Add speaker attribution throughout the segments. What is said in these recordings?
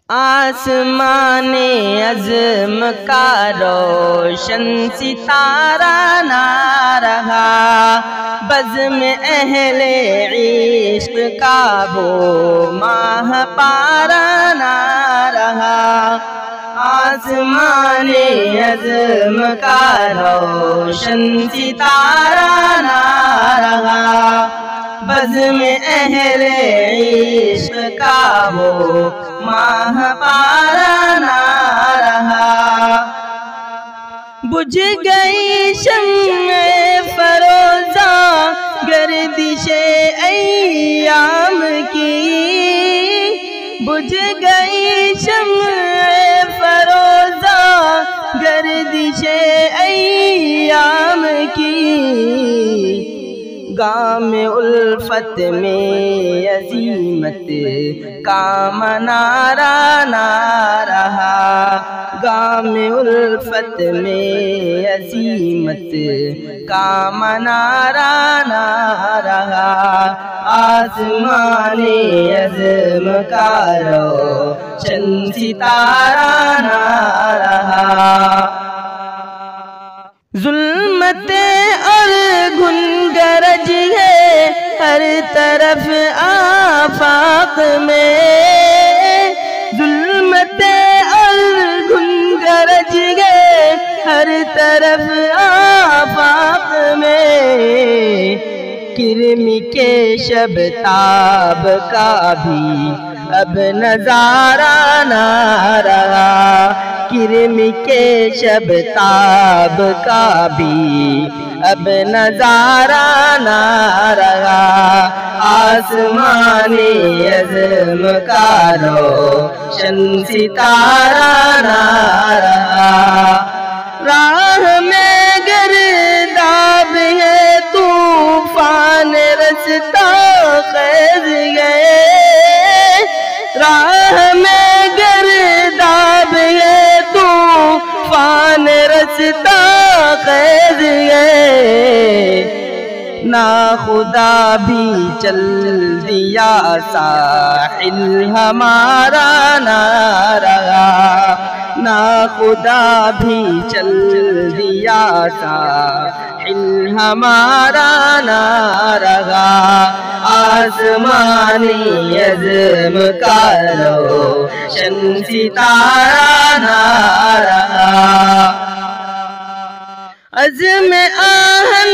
Speaker 1: آسمان عظم کا روشن ستارہ نہ رہا، بزم اہل عشق کا وہ ماہ پارا نہ رہا۔ آسمان عظم کا روشن ستارہ نہ رہا، بزم اہل عشق کا وہ ماہ پارا نہ رہا۔ بجھ گئی شمع فروزہ گردش ایام کی، بجھ گئی شمع فروزہ گردش ایام کی، گام الفت میں عزیمت کا منارہ نہ رہا، گام الفت میں عزیمت کا منارہ نہ رہا۔ آسمان عظم کا روشن ستارہ نہ رہا۔ ظلمت اور گھن گرج ہے ہر طرف آفاق میں، ظلمت اور گھن گرج ہے ہر طرف آفاق میں، کرم کے شب تاب کا بھی اب نظارہ نہ رہا، کرم کے شب تاب کا بھی اب نظارہ نہ رہا۔ آسمان عظم کا روشن ستارہ نہ رہا۔ راہ میں گرداب ہے طوفان رستا خیز گئے، راہ میں گرداب ہے طوفان رستا خیز گئے، نا خدا بھی چل دیا ساحل ہمارا نہ رہا، نا خدا بھی چل دیا ساحل ہمارا نہ رہا۔ آسمان عظم کا روشن ستارہ نہ رہا۔ عزم آہن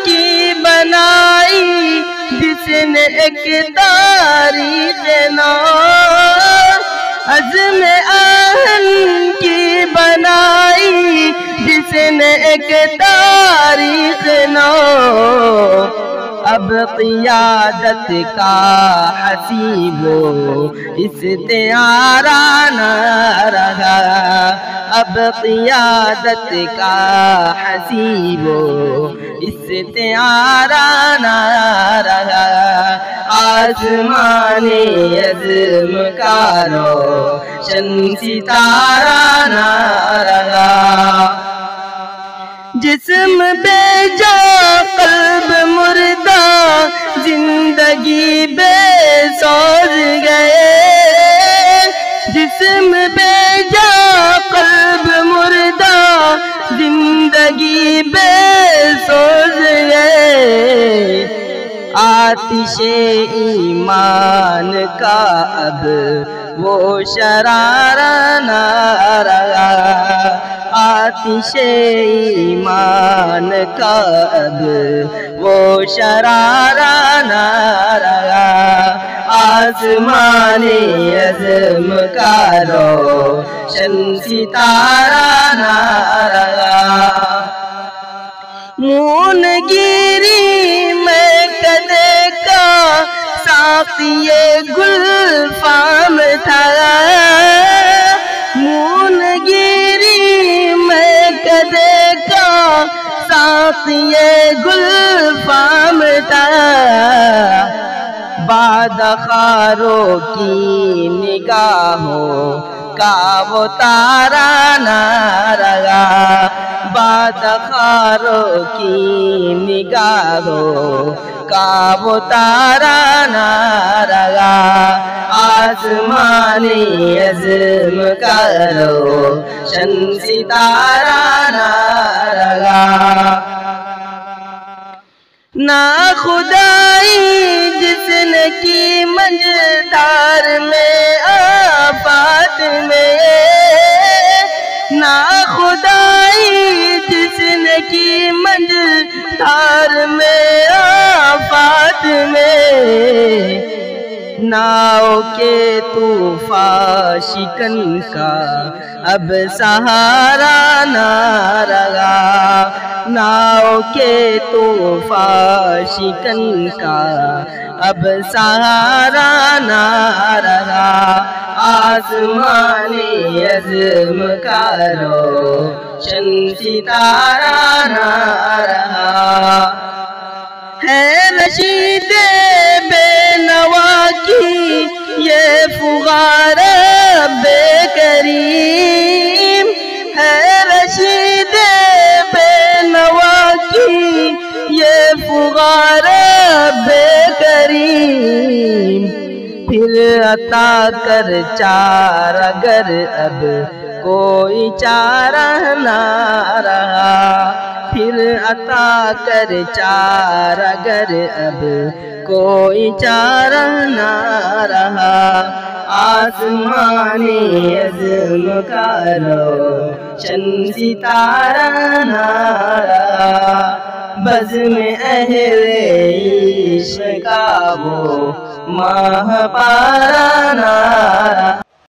Speaker 1: کی بنائی جس نے ایک تاریخ نو، عزم آہن کی بنائی جس نے ایک تاریخ نو، اب قیادت کا حسیب و استعارہ نہ رہا، اب قیادت کا حسیب و استعارہ نہ رہا۔ آسمان عظم کا روشن ستارہ نہ رہا۔ جسم بے جا قلب مردہ زندگی بے سوز گئے، جسم بے جا قلب مردہ زندگی بے سوز گئے، آتش ایمان کا اب وہ شرارہ نہ رہا، آتش ایمان کا اب وہ شرارہ نہ رہا۔ آسمان عظم کا روشن ستارہ نہ رہا۔ مون گیری میں کدے کا ساقی گل فام تھا، مون گیری میں کدے کا ساقی گل فام تھا، بعد خاروں کی نگاہوں کا وہ تارا نہ رہا، بادخاروں کی نگاہوں کا وہ تارا نہ رہا، آسمانی عزم کا روشن ستارہ نہ رہا۔ نا خدائی جس نے کی منجدار میں آفات میں، نا خدائی جس نے کی منجدار میں آفات میں، ناؤ کے طوفان شکن کا اب سہارا نہ رہا، ناؤ کے طوفان شکن کا اب سہارا نہ رہا، آسمانی عزم کا روشن ستارہ نہ رہا۔ ہے رشید بے نوا کی یہ فغار بے کریم، ہے رشید بے نوا کی یہ فغار بے کریم، پھر عطا کر چار اگر اب کوئی چارہ نہ رہا، پھر عطا کر چار اگر اب کوئی چارہ نہ رہا، آسمانی عزم کا روشن ستارہ نہ رہا، بزم اہل عشق کا وہ ماہ پارا نہ رہا۔